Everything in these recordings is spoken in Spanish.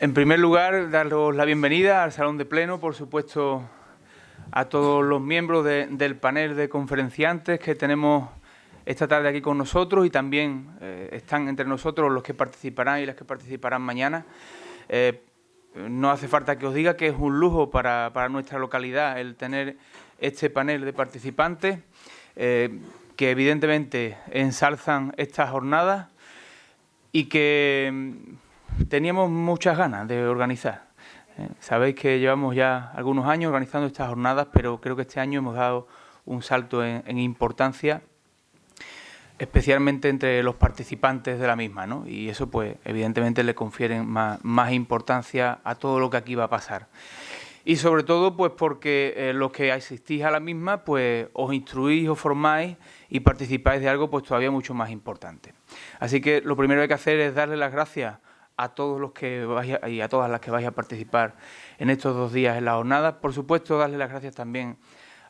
En primer lugar, daros la bienvenida al Salón de Pleno, por supuesto, a todos los miembros del panel de conferenciantes que tenemos esta tarde aquí con nosotros y también están entre nosotros los que participarán y las que participarán mañana. No hace falta que os diga que es un lujo para nuestra localidad el tener este panel de participantes que evidentemente ensalzan estas jornadas y que teníamos muchas ganas de organizar. Sabéis que llevamos ya algunos años organizando estas jornadas, pero creo que este año hemos dado un salto en importancia, especialmente entre los participantes de la misma, ¿no? Y eso, pues, evidentemente le confieren más importancia a todo lo que aquí va a pasar. Y sobre todo, pues, porque los que asistís a la misma, pues, os instruís, os formáis y participáis de algo, pues, todavía mucho más importante. Así que lo primero que hay que hacer es darle las gracias a todos los que vais y a todas las que vais a participar en estos 2 días en la jornada. Por supuesto, darle las gracias también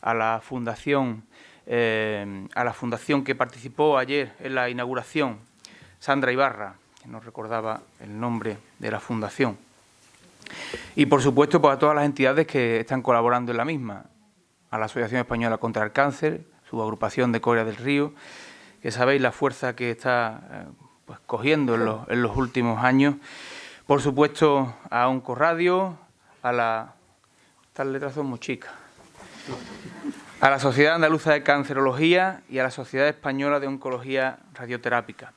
a la fundación que participó ayer en la inauguración, Sandra Ibarra, que nos recordaba el nombre de la fundación. Y, por supuesto, pues a todas las entidades que están colaborando en la misma, a la Asociación Española contra el Cáncer, su agrupación de Coria del Río, que sabéis la fuerza que está pues cogiendo en los últimos años. Por supuesto, a Oncorradio, a la... Estas letras son muy chicas. A la Sociedad Andaluza de Cancerología y a la Sociedad Española de Oncología Radioterápica.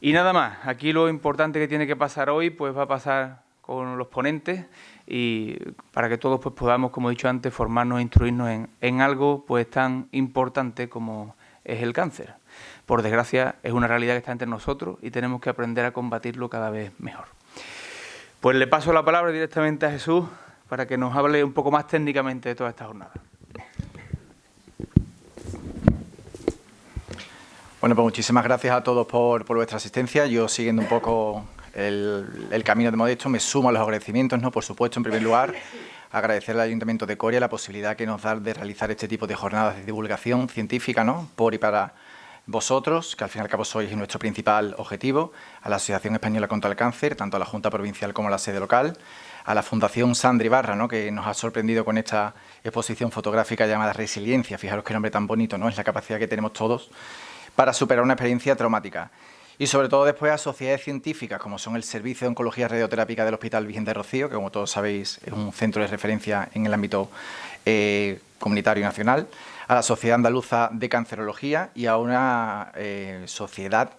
Y nada más, aquí lo importante que tiene que pasar hoy, pues va a pasar con los ponentes y para que todos pues podamos, como he dicho antes, formarnos e instruirnos en algo pues tan importante como es el cáncer. Por desgracia, es una realidad que está entre nosotros y tenemos que aprender a combatirlo cada vez mejor. Pues le paso la palabra directamente a Jesús para que nos hable un poco más técnicamente de toda esta jornada. Bueno, pues muchísimas gracias a todos por vuestra asistencia. Yo, siguiendo un poco el camino de Modesto, me sumo a los agradecimientos, ¿no? Por supuesto, en primer lugar, agradecer al Ayuntamiento de Coria la posibilidad que nos da de realizar este tipo de jornadas de divulgación científica, ¿no? Por y para vosotros, que al fin y al cabo sois nuestro principal objetivo, a la Asociación Española contra el Cáncer, tanto a la Junta Provincial como a la sede local, a la Fundación Sandra Ibarra, ¿no? Que nos ha sorprendido con esta exposición fotográfica llamada Resiliencia. Fijaros qué nombre tan bonito, ¿no? Es la capacidad que tenemos todos para superar una experiencia traumática. Y sobre todo después a sociedades científicas como son el Servicio de Oncología Radioterápica del Hospital Virgen de Rocío, que como todos sabéis es un centro de referencia en el ámbito comunitario y nacional, a la Sociedad Andaluza de Cancerología y a una sociedad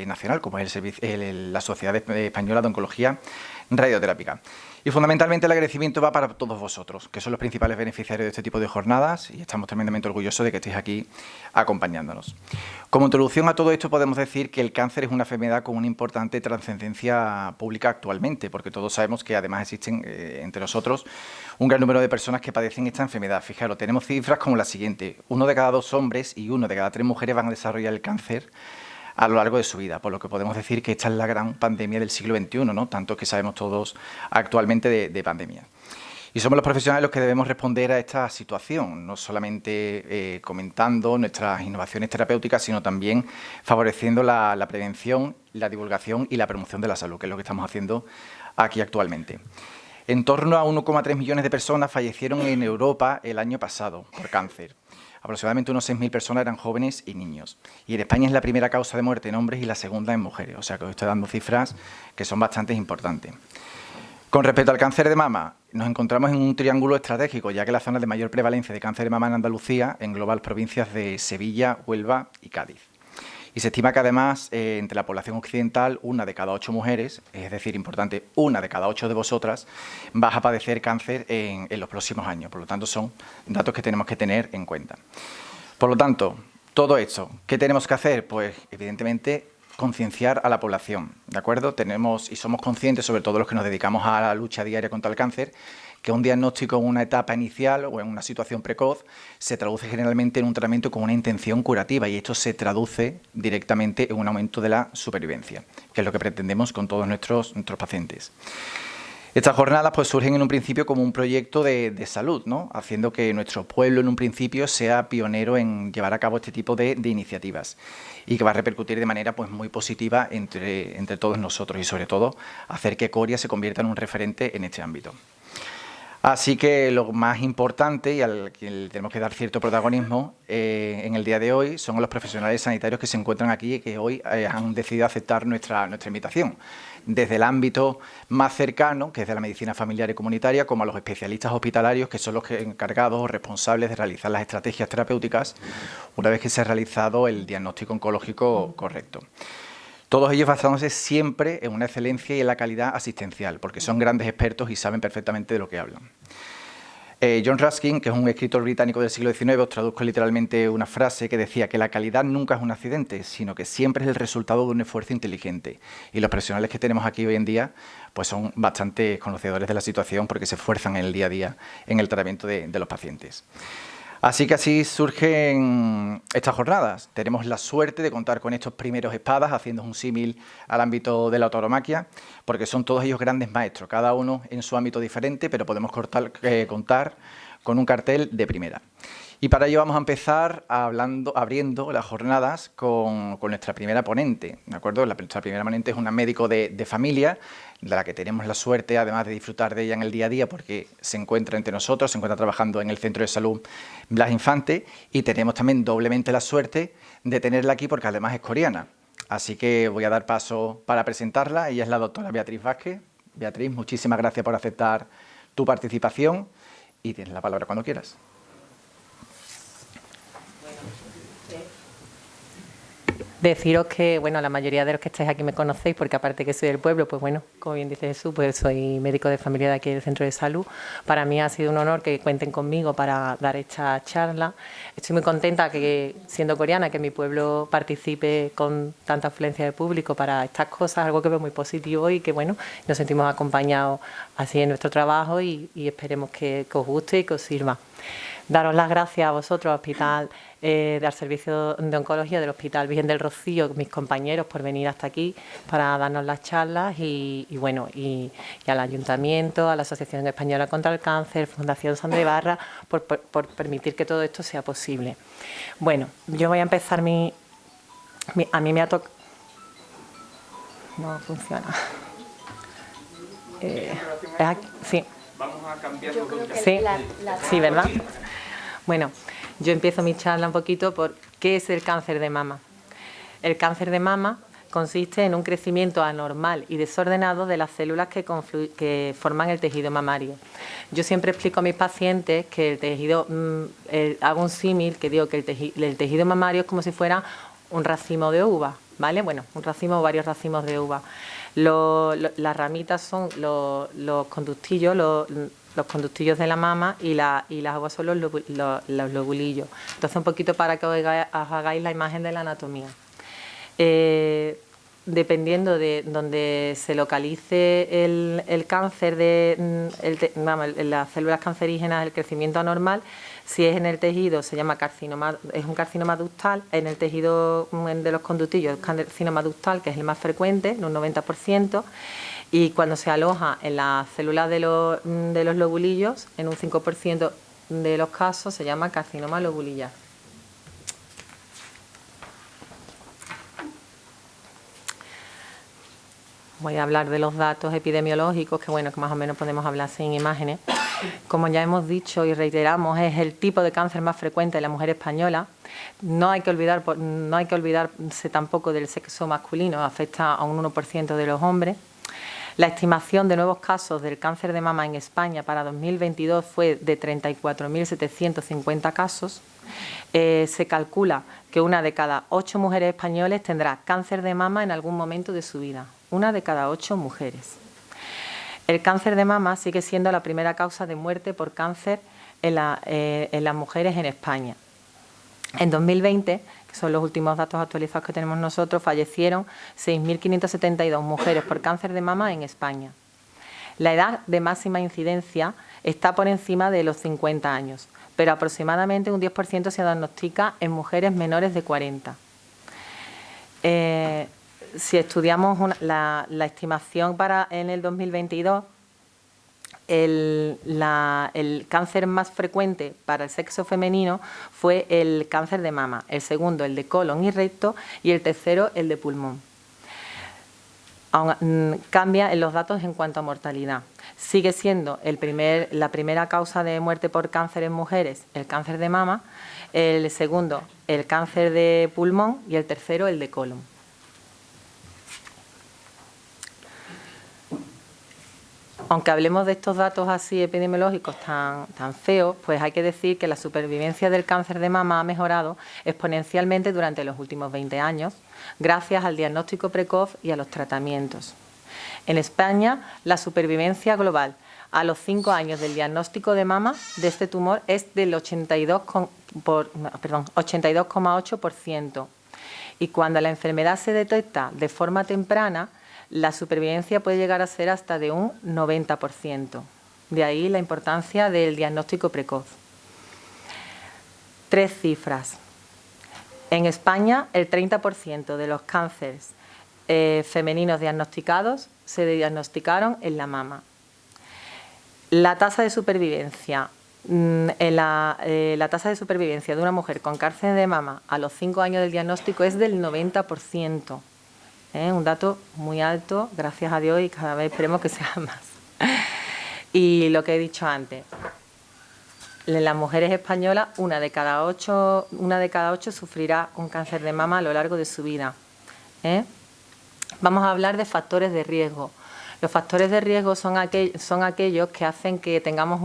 nacional como es la Sociedad Española de Oncología Radioterápica. Y fundamentalmente el agradecimiento va para todos vosotros, que son los principales beneficiarios de este tipo de jornadas y estamos tremendamente orgullosos de que estéis aquí acompañándonos. Como introducción a todo esto podemos decir que el cáncer es una enfermedad con una importante trascendencia pública actualmente, porque todos sabemos que además existen entre nosotros un gran número de personas que padecen esta enfermedad. Fijaros, tenemos cifras como la siguiente: 1 de cada 2 hombres y 1 de cada 3 mujeres van a desarrollar el cáncer a lo largo de su vida, por lo que podemos decir que esta es la gran pandemia del siglo XXI, ¿no? Tanto que sabemos todos actualmente de pandemia. Y somos los profesionales los que debemos responder a esta situación, no solamente comentando nuestras innovaciones terapéuticas, sino también favoreciendo la prevención, la divulgación y la promoción de la salud, que es lo que estamos haciendo aquí actualmente. En torno a 1,3 millones de personas fallecieron en Europa el año pasado por cáncer. Aproximadamente unos 6.000 personas eran jóvenes y niños. Y en España es la primera causa de muerte en hombres y la segunda en mujeres. O sea que os estoy dando cifras que son bastante importantes. Con respecto al cáncer de mama, nos encontramos en un triángulo estratégico, ya que la zona de mayor prevalencia de cáncer de mama en Andalucía engloba las provincias de Sevilla, Huelva y Cádiz. Y se estima que además entre la población occidental 1 de cada 8 mujeres, es decir, importante, 1 de cada 8 de vosotras va a padecer cáncer en los próximos años. Por lo tanto, son datos que tenemos que tener en cuenta. Por lo tanto, todo esto, ¿qué tenemos que hacer? Pues evidentemente concienciar a la población, ¿de acuerdo? Tenemos y somos conscientes, sobre todo los que nos dedicamos a la lucha diaria contra el cáncer, que un diagnóstico en una etapa inicial o en una situación precoz se traduce generalmente en un tratamiento con una intención curativa y esto se traduce directamente en un aumento de la supervivencia, que es lo que pretendemos con todos nuestros pacientes. Estas jornadas pues, surgen en un principio como un proyecto de salud, ¿no? Haciendo que nuestro pueblo en un principio sea pionero en llevar a cabo este tipo de iniciativas y que va a repercutir de manera pues, muy positiva entre todos nosotros y sobre todo hacer que Coria se convierta en un referente en este ámbito. Así que lo más importante y al que le tenemos que dar cierto protagonismo en el día de hoy son los profesionales sanitarios que se encuentran aquí y que hoy han decidido aceptar nuestra invitación. Desde el ámbito más cercano, que es de la medicina familiar y comunitaria, como a los especialistas hospitalarios, que son los encargados o responsables de realizar las estrategias terapéuticas una vez que se ha realizado el diagnóstico oncológico correcto. Todos ellos basándose siempre en una excelencia y en la calidad asistencial, porque son grandes expertos y saben perfectamente de lo que hablan. John Ruskin, que es un escritor británico del siglo XIX, os traduzco literalmente una frase que decía que la calidad nunca es un accidente, sino que siempre es el resultado de un esfuerzo inteligente. Y los profesionales que tenemos aquí hoy en día pues son bastante conocedores de la situación porque se esfuerzan en el día a día en el tratamiento de los pacientes. Así surgen estas jornadas. Tenemos la suerte de contar con estos primeros espadas, haciendo un símil al ámbito de la tauromaquia, porque son todos ellos grandes maestros, cada uno en su ámbito diferente, pero podemos contar con un cartel de primera. Y para ello vamos a empezar abriendo las jornadas con nuestra primera ponente, ¿de acuerdo? Nuestra primera ponente es una médico de familia, de la que tenemos la suerte, además de disfrutar de ella en el día a día, porque se encuentra entre nosotros, se encuentra trabajando en el Centro de Salud Blas Infante, y tenemos también doblemente la suerte de tenerla aquí porque además es coreana. Así que voy a dar paso para presentarla. Ella es la doctora Beatriz Vázquez. Beatriz, muchísimas gracias por aceptar tu participación y tienes la palabra cuando quieras. Deciros que, bueno, la mayoría de los que estáis aquí me conocéis, porque aparte que soy del pueblo, pues bueno, como bien dice Jesús, pues soy médico de familia de aquí del Centro de Salud. Para mí ha sido un honor que cuenten conmigo para dar esta charla. Estoy muy contenta que, siendo coreana, que mi pueblo participe con tanta afluencia de público para estas cosas, algo que veo muy positivo y que, bueno, nos sentimos acompañados así en nuestro trabajo y esperemos que os guste y que os sirva. Daros las gracias a vosotros, Hospital del Servicio de Oncología del Hospital Virgen del Rocío, mis compañeros, por venir hasta aquí para darnos las charlas y al Ayuntamiento, a la Asociación Española contra el Cáncer, Fundación Sandra Ibarra, por permitir que todo esto sea posible. Bueno, yo voy a empezar a mí me ha tocado... No funciona. Sí. Vamos a cambiar. Sí, ¿verdad? Bueno, yo empiezo mi charla un poquito por qué es el cáncer de mama. El cáncer de mama consiste en un crecimiento anormal y desordenado de las células que forman el tejido mamario. Yo siempre explico a mis pacientes que el tejido, hago un símil, que digo que el tejido mamario es como si fuera un racimo de uva, ¿vale? Bueno, un racimo o varios racimos de uva. Las ramitas son los conductillos, los conductillos de la mama y las aguas son los lobulillos. Entonces, un poquito para que os hagáis la imagen de la anatomía. Dependiendo de donde se localice el cáncer, las células cancerígenas, el crecimiento anormal, si es en el tejido se llama carcinoma, es un carcinoma ductal, en el tejido de los conductillos, carcinoma ductal, que es el más frecuente, en un 90%, y cuando se aloja en las células de los lobulillos, en un 5% de los casos se llama carcinoma lobulillar. Voy a hablar de los datos epidemiológicos, que bueno, que más o menos podemos hablar sin imágenes. Como ya hemos dicho y reiteramos, es el tipo de cáncer más frecuente de la mujer española. No hay que olvidarse tampoco del sexo masculino, afecta a un 1% de los hombres. La estimación de nuevos casos del cáncer de mama en España para 2022 fue de 34.750 casos. Se calcula que una de cada 8 mujeres españoles tendrá cáncer de mama en algún momento de su vida. Una de cada 8 mujeres. El cáncer de mama sigue siendo la primera causa de muerte por cáncer en las mujeres en España. En 2020, que son los últimos datos actualizados que tenemos nosotros, fallecieron 6.572 mujeres por cáncer de mama en España. La edad de máxima incidencia está por encima de los 50 años, pero aproximadamente un 10% se diagnostica en mujeres menores de 40. Si estudiamos la estimación en el 2022, el cáncer más frecuente para el sexo femenino fue el cáncer de mama, el segundo el de colon y recto y el tercero el de pulmón. Cambia en los datos en cuanto a mortalidad. Sigue siendo la primera causa de muerte por cáncer en mujeres el cáncer de mama, el segundo el cáncer de pulmón y el tercero el de colon. Aunque hablemos de estos datos así epidemiológicos tan feos, pues hay que decir que la supervivencia del cáncer de mama ha mejorado exponencialmente durante los últimos 20 años, gracias al diagnóstico precoz y a los tratamientos. En España, la supervivencia global a los 5 años del diagnóstico de mama de este tumor es del 82,8%. Y cuando la enfermedad se detecta de forma temprana, la supervivencia puede llegar a ser hasta de un 90%. De ahí la importancia del diagnóstico precoz. 3 cifras. En España, el 30% de los cánceres femeninos diagnosticados se diagnosticaron en la mama. La tasa de supervivencia, la tasa de supervivencia de una mujer con cáncer de mama a los 5 años del diagnóstico es del 90%. Un dato muy alto, gracias a Dios, y cada vez esperemos que sea más. Y lo que he dicho antes, en las mujeres españolas, una de cada ocho sufrirá un cáncer de mama a lo largo de su vida. Vamos a hablar de factores de riesgo. Los factores de riesgo son aquellos que hacen que tengamos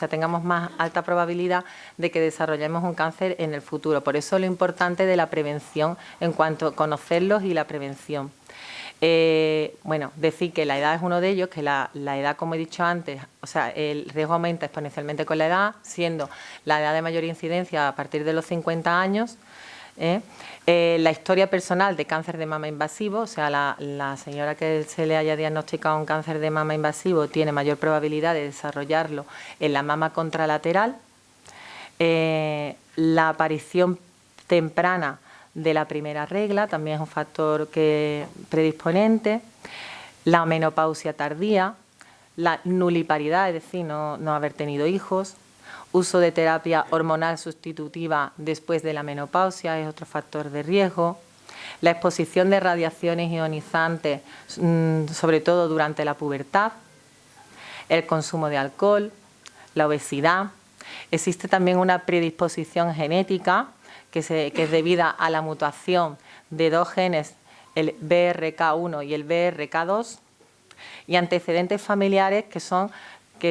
tengamos más alta probabilidad de que desarrollemos un cáncer en el futuro. Por eso lo importante de la prevención en cuanto a conocerlos y la prevención. Decir que la edad es uno de ellos, que la edad, como he dicho antes, el riesgo aumenta exponencialmente con la edad, siendo la edad de mayor incidencia a partir de los 50 años. La historia personal de cáncer de mama invasivo, la señora que se le haya diagnosticado un cáncer de mama invasivo tiene mayor probabilidad de desarrollarlo en la mama contralateral. La aparición temprana de la primera regla también es un factor predisponente. La menopausia tardía, la nuliparidad, es decir, no haber tenido hijos. Uso de terapia hormonal sustitutiva después de la menopausia es otro factor de riesgo. La exposición de radiaciones ionizantes, sobre todo durante la pubertad. El consumo de alcohol, la obesidad. Existe también una predisposición genética que es debida a la mutación de 2 genes, el BRCA1 y el BRCA2, y antecedentes familiares que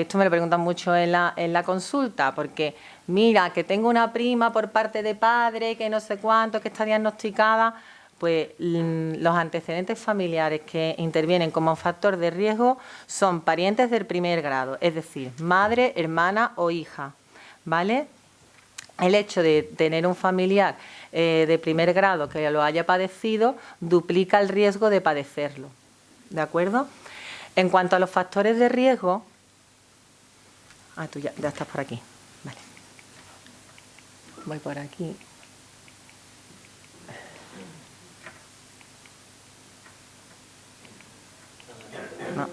esto me lo preguntan mucho en la consulta, porque mira, que tengo una prima por parte de padre, que no sé cuánto, que está diagnosticada, pues los antecedentes familiares que intervienen como factor de riesgo son parientes del primer grado, es decir, madre, hermana o hija, ¿vale? El hecho de tener un familiar de primer grado que lo haya padecido duplica el riesgo de padecerlo, ¿de acuerdo? En cuanto a los factores de riesgo, tú ya estás por aquí. Vale. Voy por aquí. No.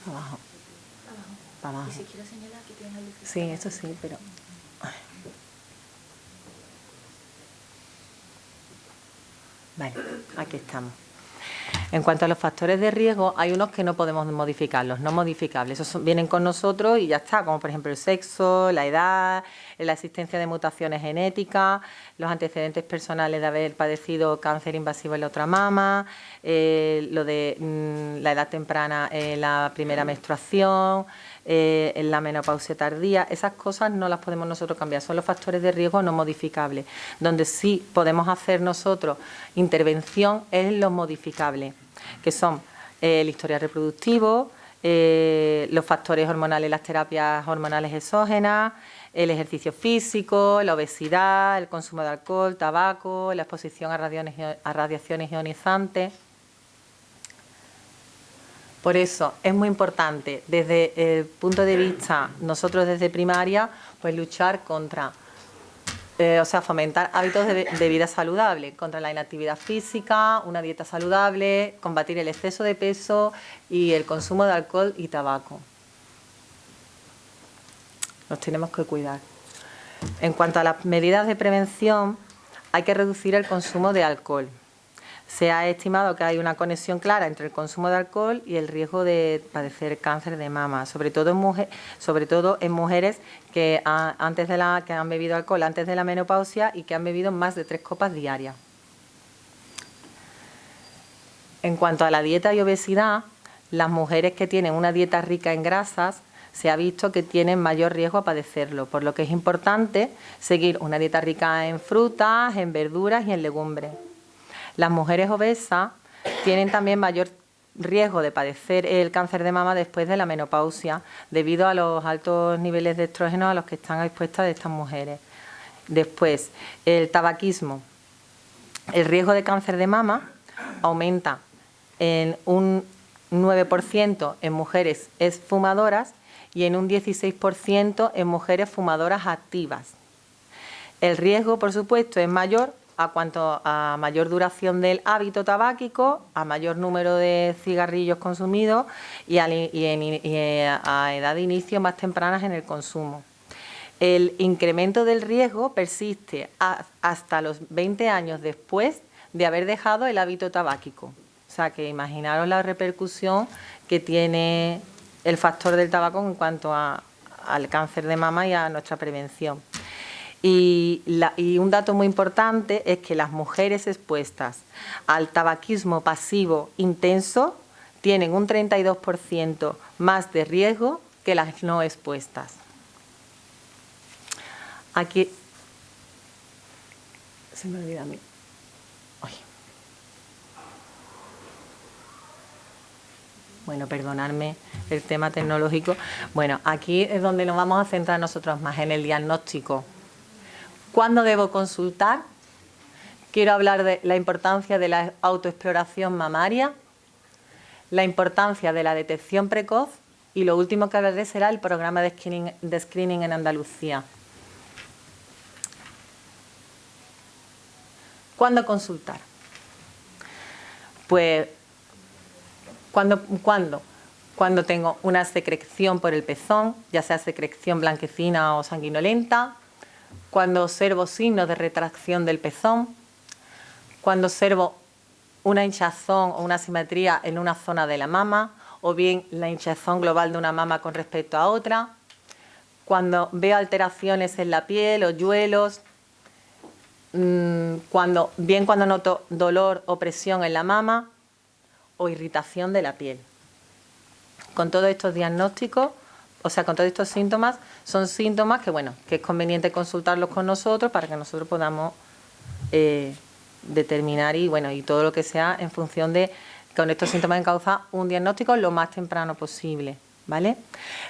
Abajo. Abajo. Y si quiero señalar que tienes el... Sí, eso sí, pero... Vale, aquí estamos. En cuanto a los factores de riesgo, hay unos que no podemos modificarlos, no modificables. Esos vienen con nosotros y ya está, como por ejemplo el sexo, la edad, la existencia de mutaciones genéticas, los antecedentes personales de haber padecido cáncer invasivo en la otra mama, lo de la edad temprana en la primera menstruación, en la menopausia tardía. Esas cosas no las podemos nosotros cambiar, son los factores de riesgo no modificables. Donde sí podemos hacer nosotros intervención es en los modificables, que son el historial reproductivo, los factores hormonales, las terapias hormonales exógenas, el ejercicio físico, la obesidad, el consumo de alcohol, tabaco, la exposición a radiaciones ionizantes. Por eso es muy importante, desde el punto de vista, nosotros desde primaria, pues luchar contra, fomentar hábitos de vida saludable, contra la inactividad física, una dieta saludable, combatir el exceso de peso y el consumo de alcohol y tabaco. Nos tenemos que cuidar. En cuanto a las medidas de prevención, hay que reducir el consumo de alcohol. Se ha estimado que hay una conexión clara entre el consumo de alcohol y el riesgo de padecer cáncer de mama, sobre todo en mujeres que han bebido alcohol antes de la menopausia y que han bebido más de 3 copas diarias. En cuanto a la dieta y obesidad, las mujeres que tienen una dieta rica en grasas se ha visto que tienen mayor riesgo a padecerlo, por lo que es importante seguir una dieta rica en frutas, en verduras y en legumbres. Las mujeres obesas tienen también mayor riesgo de padecer el cáncer de mama después de la menopausia, debido a los altos niveles de estrógeno a los que están expuestas estas mujeres. Después, el tabaquismo. El riesgo de cáncer de mama aumenta en un 9% en mujeres fumadoras y en un 16% en mujeres fumadoras activas. El riesgo, por supuesto, es mayor a cuanto a mayor duración del hábito tabáquico, a mayor número de cigarrillos consumidos y a edad de inicio más tempranas en el consumo. El incremento del riesgo persiste hasta los 20 años después de haber dejado el hábito tabáquico. O sea que imaginaros la repercusión que tiene el factor del tabaco en cuanto al cáncer de mama y a nuestra prevención. Y un dato muy importante es que las mujeres expuestas al tabaquismo pasivo intenso tienen un 32% más de riesgo que las no expuestas. Aquí se me olvida a mí. Bueno, perdonadme el tema tecnológico. Bueno, aquí es donde nos vamos a centrar nosotros más, en el diagnóstico. ¿Cuándo debo consultar? Quiero hablar de la importancia de la autoexploración mamaria, la importancia de la detección precoz y lo último que hablaré será el programa de screening en Andalucía. ¿Cuándo consultar? Pues, cuando tengo una secreción por el pezón, ya sea secreción blanquecina o sanguinolenta, cuando observo signos de retracción del pezón, cuando observo una hinchazón o una asimetría en una zona de la mama, o bien la hinchazón global de una mama con respecto a otra, cuando veo alteraciones en la piel o yuelos, cuando noto dolor o presión en la mama o irritación de la piel. Con todos estos diagnósticos, con todos estos síntomas, son síntomas que es conveniente consultarlos con nosotros para que nosotros podamos determinar y todo lo que sea en función de, con estos síntomas encauzar un diagnóstico lo más temprano posible, ¿vale?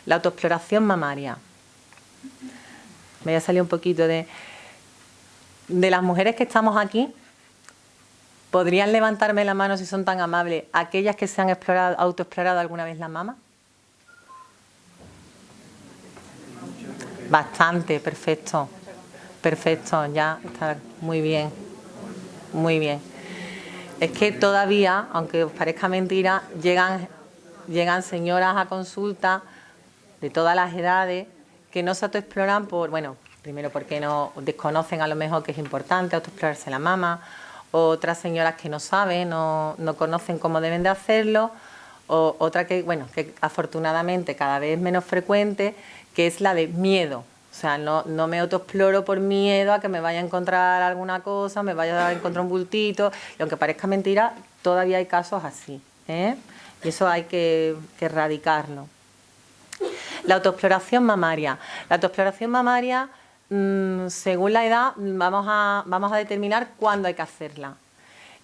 La autoexploración mamaria. Me voy a salir un poquito de las mujeres que estamos aquí. ¿Podrían levantarme la mano si son tan amables aquellas que se han autoexplorado alguna vez la mama? Bastante, perfecto. Perfecto, ya está muy bien. Muy bien. Es que todavía, aunque os parezca mentira, llegan señoras a consulta de todas las edades que no se autoexploran primero porque no desconocen a lo mejor que es importante autoexplorarse la mama, otras señoras que no saben, no conocen cómo deben de hacerlo, o otra que afortunadamente cada vez es menos frecuente, que es la de miedo. O sea, no me autoexploro por miedo a que me vaya a encontrar alguna cosa, me vaya a encontrar un bultito, y aunque parezca mentira, todavía hay casos así, ¿eh? Y eso hay que erradicarlo. La autoexploración mamaria. La autoexploración mamaria, según la edad, vamos a determinar cuándo hay que hacerla.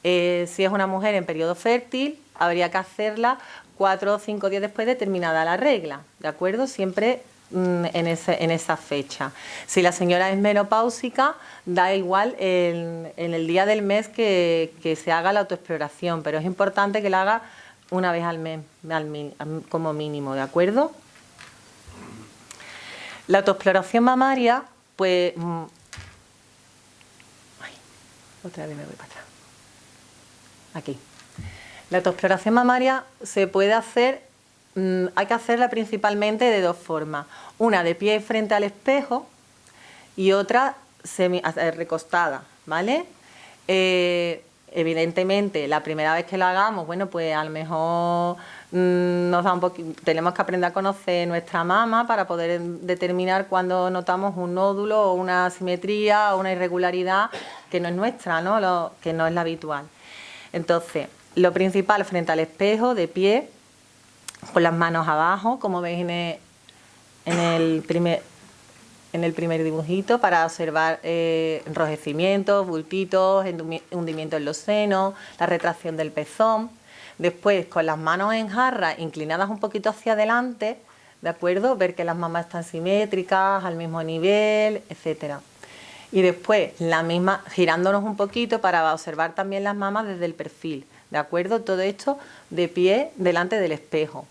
Si es una mujer en periodo fértil, habría que hacerla 4 o 5 días después de terminada la regla, ¿de acuerdo? Siempre en esa fecha. Si la señora es menopáusica, da igual en el día del mes que se haga la autoexploración, pero es importante que la haga una vez al mes como mínimo, ¿de acuerdo? La autoexploración mamaria, pues... otra vez me voy para atrás. Aquí. La autoexploración mamaria se puede hacer, hay que hacerla principalmente de dos formas. Una de pie frente al espejo y otra recostada, ¿vale? Evidentemente, la primera vez que lo hagamos, bueno, pues a lo mejor nos da un poquito, tenemos que aprender a conocer nuestra mama para poder determinar cuando notamos un nódulo o una asimetría o una irregularidad que no es nuestra, ¿no? Que no es la habitual. Entonces, lo principal, frente al espejo, de pie, con las manos abajo, como veis en el primer dibujito, para observar enrojecimientos, bultitos, hundimiento en los senos, la retracción del pezón. Después, con las manos en jarra, inclinadas un poquito hacia adelante, ¿de acuerdo? Ver que las mamas están simétricas, al mismo nivel, etcétera. Y después, la misma, girándonos un poquito para observar también las mamas desde el perfil, ¿de acuerdo? Todo esto de pie delante del espejo.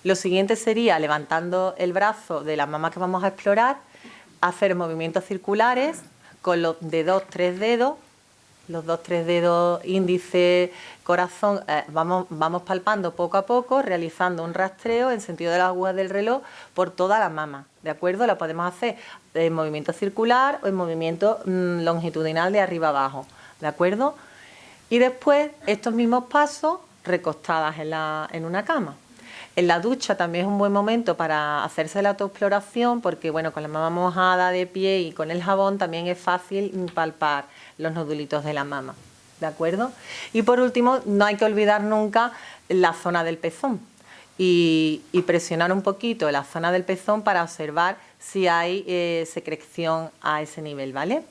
Lo siguiente sería, levantando el brazo de las mamas que vamos a explorar, hacer movimientos circulares con los de 2-3 dedos, los 2-3 dedos índice, corazón, vamos palpando poco a poco, realizando un rastreo en sentido de las agujas del reloj por toda la mama, ¿de acuerdo? La podemos hacer en movimiento circular o en movimiento longitudinal de arriba abajo, ¿de acuerdo? Y después estos mismos pasos recostadas en una cama. En la ducha también es un buen momento para hacerse la autoexploración porque, bueno, con la mama mojada de pie y con el jabón también es fácil palpar los nodulitos de la mama, ¿de acuerdo? Y por último, no hay que olvidar nunca la zona del pezón y presionar un poquito la zona del pezón para observar si hay secreción a ese nivel, ¿vale?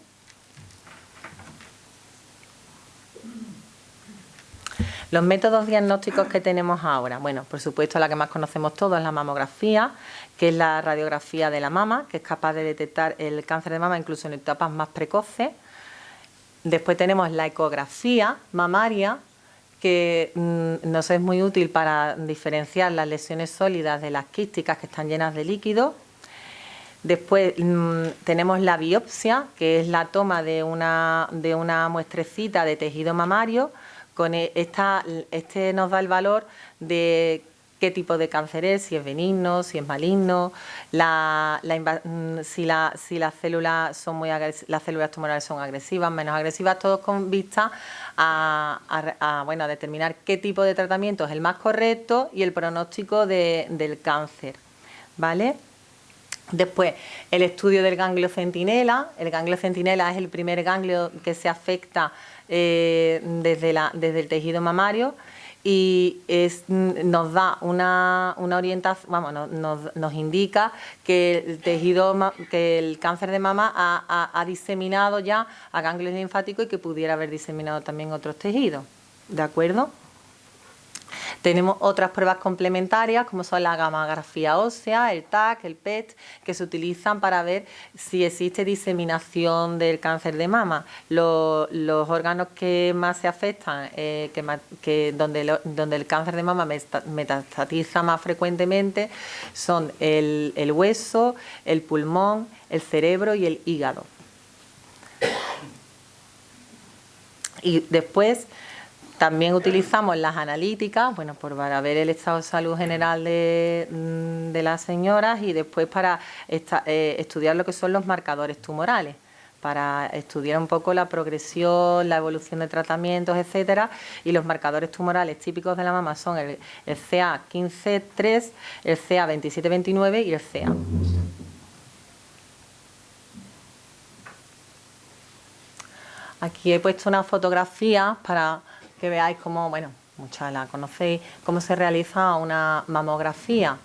Los métodos diagnósticos que tenemos ahora, bueno, por supuesto la que más conocemos todos es la mamografía, que es la radiografía de la mama, que es capaz de detectar el cáncer de mama incluso en etapas más precoces. Después tenemos la ecografía mamaria, que nos es muy útil para diferenciar las lesiones sólidas de las quísticas que están llenas de líquido. Después tenemos la biopsia, que es la toma de una muestrecita de tejido mamario. Con este nos da el valor de qué tipo de cáncer es, si es benigno, si es maligno, si las células las células tumorales son agresivas, menos agresivas, todos con vista a determinar qué tipo de tratamiento es el más correcto y el pronóstico del cáncer, ¿vale? Después, el estudio del ganglio centinela. El ganglio centinela es el primer ganglio que se afecta desde el tejido mamario y nos da una orientación, nos indica que el cáncer de mama ha diseminado ya a ganglios linfáticos y que pudiera haber diseminado también otros tejidos, ¿de acuerdo? Tenemos otras pruebas complementarias como son la gamografía ósea, el TAC, el PET, que se utilizan para ver si existe diseminación del cáncer de mama. Los órganos que más se afectan, donde el cáncer de mama metastatiza más frecuentemente son el hueso, el pulmón, el cerebro y el hígado. Y después también utilizamos las analíticas, bueno, para ver el estado de salud general de las señoras y después para estudiar lo que son los marcadores tumorales, para estudiar un poco la progresión, la evolución de tratamientos, etcétera. Y los marcadores tumorales típicos de la mama son el CA15-3, el CA27-29 y el CA. Aquí he puesto una fotografía para que veáis cómo, bueno, muchas la conocéis, cómo se realiza una mamografía.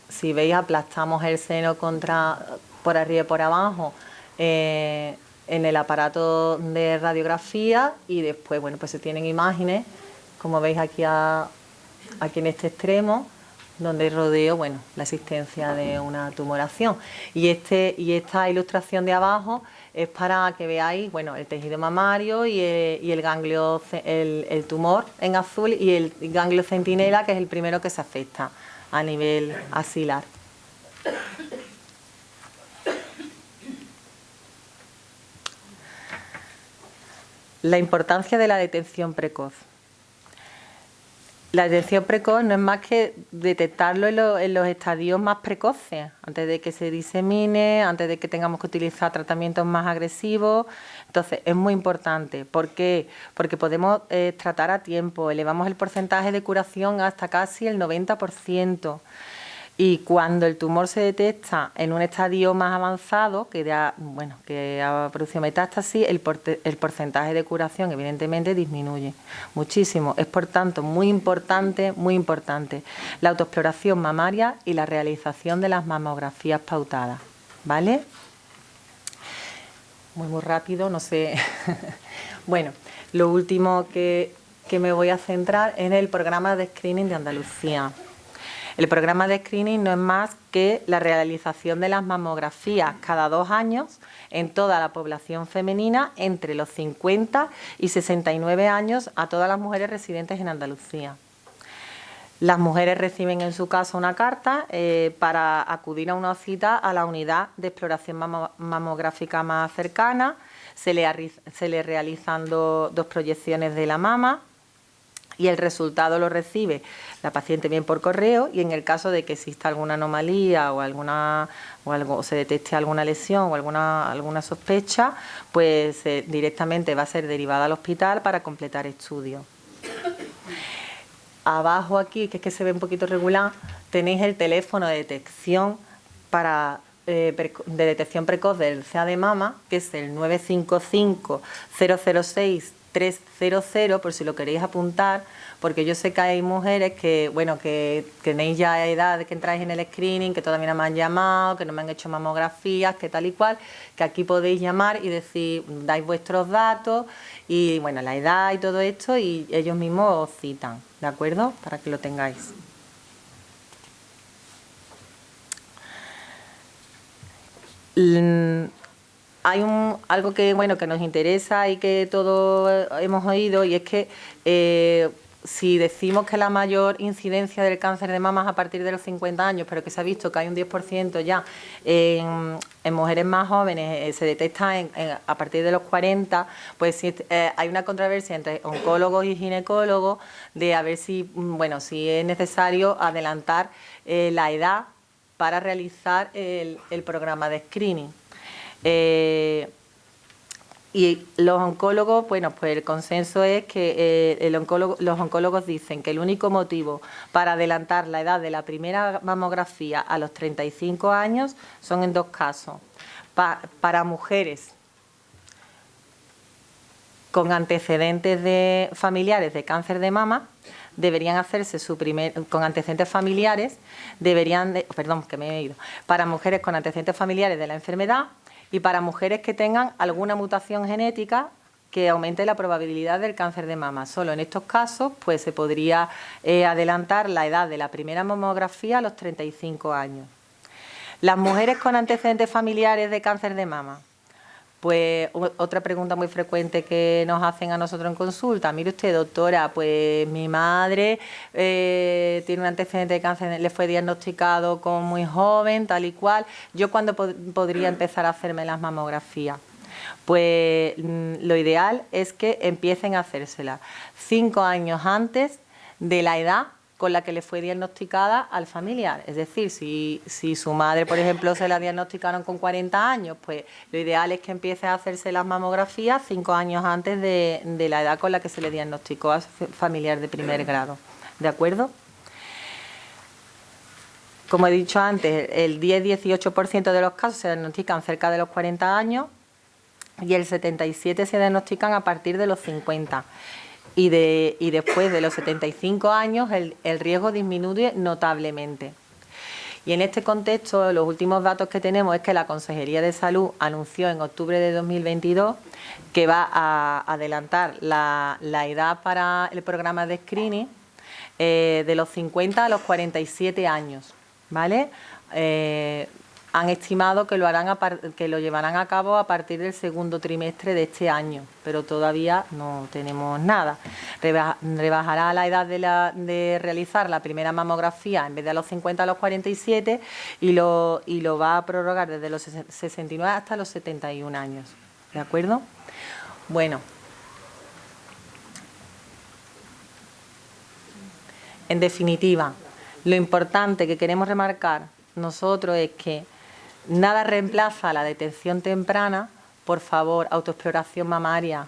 Si veis, aplastamos el seno por arriba y por abajo en el aparato de radiografía y después, bueno, pues se tienen imágenes, como veis aquí en este extremo, donde rodeo, bueno, la existencia de una tumoración. Y esta ilustración de abajo es para que veáis, bueno, el tejido mamario y el ganglio, el tumor en azul y el ganglio centinela, que es el primero que se afecta a nivel axilar. La importancia de la detección precoz. La detección precoz no es más que detectarlo en los estadios más precoces, antes de que se disemine, antes de que tengamos que utilizar tratamientos más agresivos. Entonces, es muy importante. ¿Por qué? Porque podemos tratar a tiempo, elevamos el porcentaje de curación hasta casi el 90%. Y cuando el tumor se detecta en un estadio más avanzado, que ha producido metástasis, el porcentaje de curación evidentemente disminuye muchísimo. Es por tanto muy importante la autoexploración mamaria y la realización de las mamografías pautadas, ¿vale? Muy rápido, no sé. Bueno, lo último que me voy a centrar es en el programa de screening de Andalucía. El programa de screening no es más que la realización de las mamografías cada 2 años en toda la población femenina entre los 50 y 69 años a todas las mujeres residentes en Andalucía. Las mujeres reciben en su casa una carta para acudir a una cita a la unidad de exploración mamográfica más cercana. Se le realizan dos proyecciones de la mama y el resultado lo recibe la paciente bien por correo, y en el caso de que exista alguna anomalía o se detecte alguna lesión o alguna sospecha, pues directamente va a ser derivada al hospital para completar estudios. Abajo aquí, que es que se ve un poquito regular, tenéis el teléfono de detección de detección precoz del CA de mama, que es el 955 006 300, por si lo queréis apuntar, porque yo sé que hay mujeres que, bueno, que tenéis ya edad de que entráis en el screening, que todavía no me han llamado, que no me han hecho mamografías, que tal y cual, que aquí podéis llamar y decir, dais vuestros datos y, bueno, la edad y todo esto, y ellos mismos os citan, ¿de acuerdo? Para que lo tengáis. Hay algo que nos interesa y que todos hemos oído, y es que si decimos que la mayor incidencia del cáncer de mama es a partir de los 50 años, pero que se ha visto que hay un 10% ya en mujeres más jóvenes, se detecta a partir de los 40, pues hay una controversia entre oncólogos y ginecólogos de a ver si es necesario adelantar la edad para realizar el programa de screening. Y los oncólogos, pues el consenso es que los oncólogos dicen que el único motivo para adelantar la edad de la primera mamografía a los 35 años son en 2 casos. Para mujeres con antecedentes familiares de cáncer de mama, deberían hacerse con antecedentes familiares, para mujeres con antecedentes familiares de la enfermedad, y para mujeres que tengan alguna mutación genética que aumente la probabilidad del cáncer de mama. Solo en estos casos pues se podría adelantar la edad de la primera mamografía a los 35 años. Las mujeres con antecedentes familiares de cáncer de mama. Pues otra pregunta muy frecuente que nos hacen a nosotros en consulta: mire usted, doctora, pues mi madre tiene un antecedente de cáncer, le fue diagnosticado como muy joven, tal y cual. ¿Yo cuándo podría empezar a hacerme las mamografías? Pues lo ideal es que empiecen a hacérselas 5 años antes de la edad con la que le fue diagnosticada al familiar. Es decir, si su madre, por ejemplo, se la diagnosticaron con 40 años, pues lo ideal es que empiece a hacerse las mamografías 5 años antes de la edad con la que se le diagnosticó a su familiar de primer grado. ¿De acuerdo? Como he dicho antes, el 10-18% de los casos se diagnostican cerca de los 40 años y el 77% se diagnostican a partir de los 50. Y después de los 75 años el riesgo disminuye notablemente. Y en este contexto, los últimos datos que tenemos es que la Consejería de Salud anunció en octubre de 2022 que va a adelantar la edad para el programa de screening de los 50 a los 47 años, ¿vale? han estimado que lo llevarán a cabo a partir del segundo trimestre de este año, pero todavía no tenemos nada. Rebajará la edad de realizar la primera mamografía en vez de a los 50 a los 47 y lo va a prorrogar desde los 69 hasta los 71 años. ¿De acuerdo? Bueno. En definitiva, lo importante que queremos remarcar nosotros es que nada reemplaza la detección temprana. Por favor, autoexploración mamaria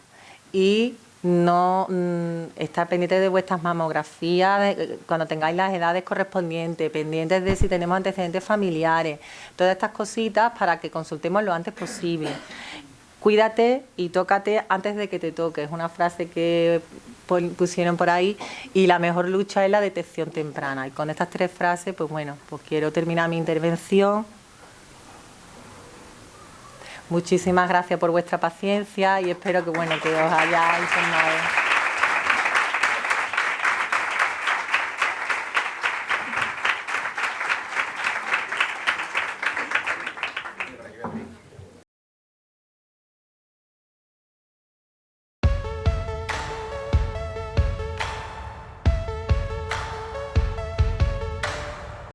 y no estar pendientes de vuestras mamografías cuando tengáis las edades correspondientes, pendientes de si tenemos antecedentes familiares, todas estas cositas para que consultemos lo antes posible. Cuídate y tócate antes de que te toque, es una frase que pusieron por ahí, y la mejor lucha es la detección temprana. Y con estas 3 frases, pues bueno, pues quiero terminar mi intervención. Muchísimas gracias por vuestra paciencia y espero que, bueno, que os haya informado.